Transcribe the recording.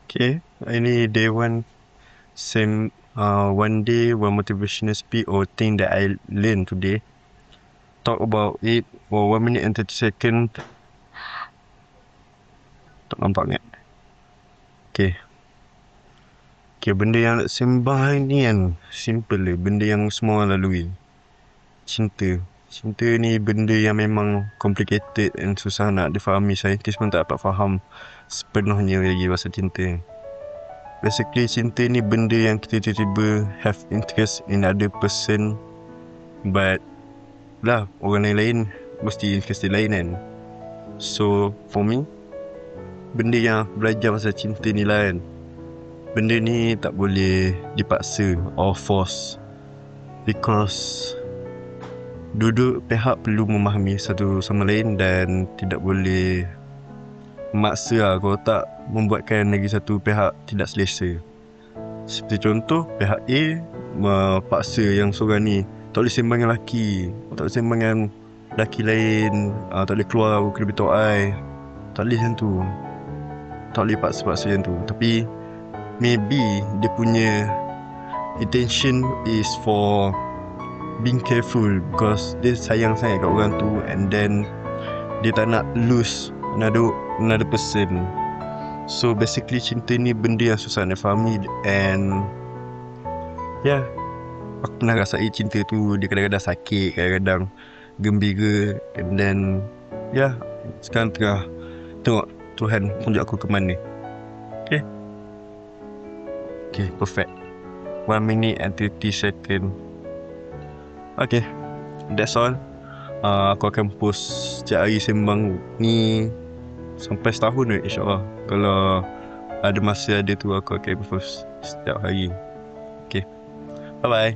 Okay, ini day one. Same. One day, one motivational speak or thing that I learned today. Talk about it for 1 minute and 30 second. Tak nampak ni. Okay. Okay, benda yang nak sembah ni kan simple je. Benda yang semua orang lalui. Cinta. Cinta ni benda yang memang complicated and susah nak difahami. Saintis pun tak dapat faham sepenuhnya lagi pasal cinta. Basically, cinta ni benda yang kita tiba-tiba have interest in other person, but lah, orang lain mesti interest lain kan. So, for me, benda yang aku belajar pasal cinta ni lah kan, benda ni tak boleh dipaksa or force, because dua-dua pihak perlu memahami satu sama lain dan tidak boleh memaksa lah. Kalau tak, membuatkan lagi satu pihak tidak selesa. Seperti contoh, pihak A memaksa yang seorang ni tak boleh sembang dengan lelaki, tak boleh sembang dengan lelaki lain, tak boleh keluar ke lebih tok ai. Tak boleh macam tu. Tak boleh paksa-paksa macam tu. Tapi maybe dia punya intention is for being careful, because dia sayang sangat kat orang tu, and then dia tak nak lose another person. So basically, cinta ni benda yang susah nak fahami. And yeah, aku pernah rasai cinta tu. Dia kadang-kadang sakit, kadang-kadang gembira. And then yeah, sekarang tengah tengok Tuhan tunjuk aku ke mana. Okay. Okay, perfect. 1 minute and 30 second. Okay, that's all. Aku akan post setiap hari sembang ni sampai setahun ni, insyaAllah. Kalau ada masa ada tu, aku akan post setiap hari. Okay, bye bye.